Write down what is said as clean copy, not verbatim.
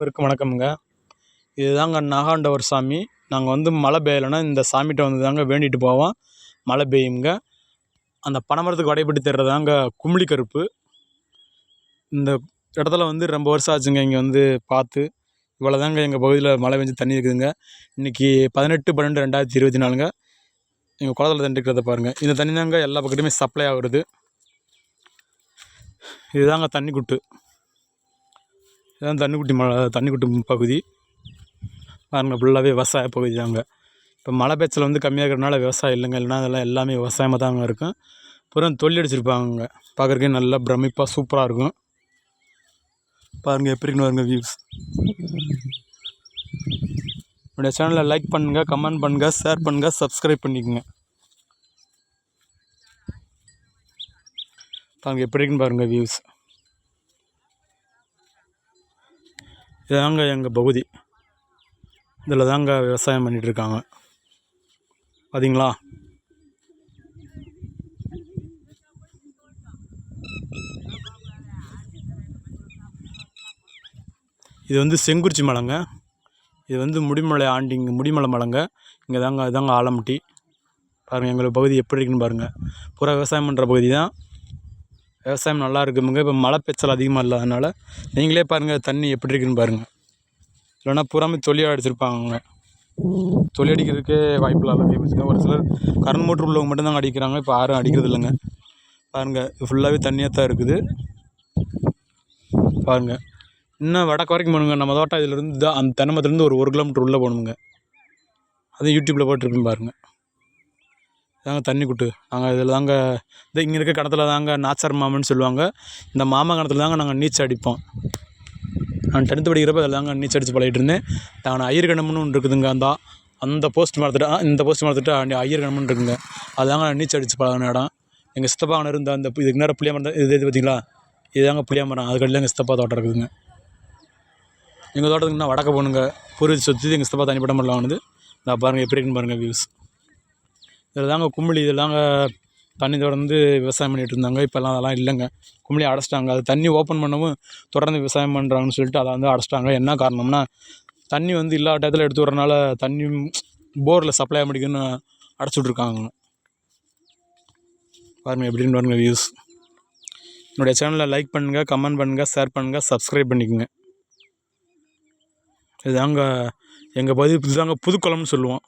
அனைவருக்கும் வணக்கம்ங்க. இதுதாங்க நாகாண்டவர் சாமி. நாங்கள் வந்து மழை பெய்யலைன்னா இந்த சாமிகிட்ட வந்து தாங்க வேண்டிட்டு போவோம். மழை பெய்யுங்க. அந்த பனைமரத்துக்கு வடைபட்டு தெரிறதாங்க குமிழி கருப்பு. இந்த இடத்துல வந்து ரொம்ப வருஷம் ஆச்சுங்க இங்கே வந்து பார்த்து. இவ்வளோ தாங்க எங்கள் பகுதியில் மழை பெஞ்சு தண்ணி இருக்குதுங்க. இன்றைக்கி 18/12/2024ங்க. எங்கள் குளத்துல தண்ணி இருக்கிறத பாருங்கள். இந்த தண்ணி தாங்க எல்லா பக்கத்துலையுமே சப்ளை ஆகுறது. இதுதாங்க தண்ணி குட்டு. இதுதான் தண்ணிக்குட்டு பகுதி பாருங்கள். ஃபுல்லாகவே விவசாய பகுதி தாங்க. இப்போ மழை பெய்ச்சல் வந்து கம்மியாக இருக்கிறனால விவசாயம் இல்லைங்க. இல்லைனா அதெல்லாம் எல்லாமே விவசாயமாக தாங்க இருக்கும். அப்புறம் தொல்லி அடிச்சிருப்பாங்க. பார்க்குறக்கே நல்லா பிரமிப்பாக சூப்பராக இருக்கும். பாருங்கள் எப்படி இருக்குன்னு பாருங்கள் வியூஸ். என்னுடைய சேனலை லைக் பண்ணுங்கள், கமெண்ட் பண்ணுங்கள், ஷேர் பண்ணுங்கள், சப்ஸ்கிரைப் பண்ணிக்கோங்க. பாருங்கள் எப்படி இருக்குன்னு பாருங்கள் வியூஸ். இதுதாங்க எங்கள் பகுதி. இதில் தாங்க விவசாயம் பண்ணிகிட்ருக்காங்க பார்த்தீங்களா. இது வந்து செங்குறிச்சி மலைங்க. இது வந்து முடிமலை மலைங்க. இங்கே தாங்க இதுதாங்க ஆலமட்டி. பாருங்கள் எங்கள் பகுதி எப்படி இருக்குன்னு பாருங்கள். பூரா விவசாயம் பண்ணுற பகுதி தான். விவசாயம் நல்லா இருக்குமுங்க. இப்போ மழை பெய்ச்சல் அதிகமாக இல்லாதனால நீங்களே பாருங்கள் தண்ணி எப்படி இருக்குன்னு பாருங்கள். இல்லைன்னா பூராமே தொல்லி அடிச்சிருப்பாங்க. தொல்லி அடிக்கிறதுக்கே வாய்ப்பு இல்லாத ஒரு சிலர் கரண்ட் மோட்ரு உள்ளவங்க மட்டும்தாங்க அடிக்கிறாங்க. இப்போ யாரும் அடிக்கிறது இல்லைங்க. பாருங்கள் ஃபுல்லாகவே தண்ணியாக தான் இருக்குது. பாருங்கள் இன்னும் வடக்கு வரைக்கும் போகணுங்க. நம்ம தோட்டம் இதிலேருந்து அந்த தென்னமரத்துலேருந்து ஒரு கிலோமீட்டர் உள்ளே போகணுங்க. அதுவும் யூடியூப்பில் போட்டுருப்பேன் பாருங்கள். தாங்க தண்ணி குட்டு. நாங்கள் இதில் தாங்க இங்கே இருக்க கிணத்துல தாங்க நாச்சார் மாமன்னு சொல்லுவாங்க. இந்த மாமா கிணத்துல தாங்க நாங்கள் நீச்சல் அடிப்போம். நான் 10th படிக்கிறப்ப அதில் தாங்க நீச்சல் அடித்து பழகிட்டு இருந்தேன். நான் ஐயர் கிணம்னு ஒன்று இருக்குதுங்க. அந்த போஸ்ட் இந்த போஸ்ட் மரத்துட்டு ஐயர் கிணம்னு இருக்குங்க. அதுதாங்க நான் நீச்சல் அடித்து பழகின இடம். எங்கள் சித்தப்பா கிணறு இருந்த அந்த இதுக்கு நேரம் புளிய மரம் இது பார்த்தீங்களா, இதுதாங்க புளிய மரம். அதுக்கடியில் எங்கள் சித்தப்பா தோட்டம் இருக்குதுங்க. எங்கள் தோட்டத்துக்கு இன்னும் வடக்க போகணுங்க. பூர்வீக சொத்து எங்கள் சித்தப்பா தனிப்பட்ட முறையில் வாங்கினது. நான் பாருங்கள் எப்படி இருக்குன்னு பாருங்கள் வியூஸ். இதில் தாங்க குமிழி, இதில் தாங்க தண்ணி தொடர்ந்து விவசாயம் பண்ணிகிட்டு இருந்தாங்க. இப்போல்லாம் அதெல்லாம் இல்லைங்க. குமிழி அடைச்சிட்டாங்க. அது தண்ணி ஓப்பன் பண்ணவும் தொடர்ந்து விவசாயம் பண்ணுறாங்கன்னு சொல்லிட்டு அதை வந்து அடைச்சிட்டாங்க. என்ன காரணம்னா தண்ணி வந்து இல்லாத டயத்தில் எடுத்து விட்றனால தண்ணி போரில் சப்ளை ஆக முடியுதுன்னு அடைச்சி விட்ருக்காங்க. பாருங்கள் எப்படின்னு பாருங்கள் வியூஸ். என்னுடைய சேனலை லைக் பண்ணுங்கள், கமெண்ட் பண்ணுங்கள், ஷேர் பண்ணுங்கள், சப்ஸ்கிரைப் பண்ணிக்கோங்க. இதுதாங்க எங்கள் பகுதி. இதுதாங்க புதுக்குளம்னு சொல்லுவோம்.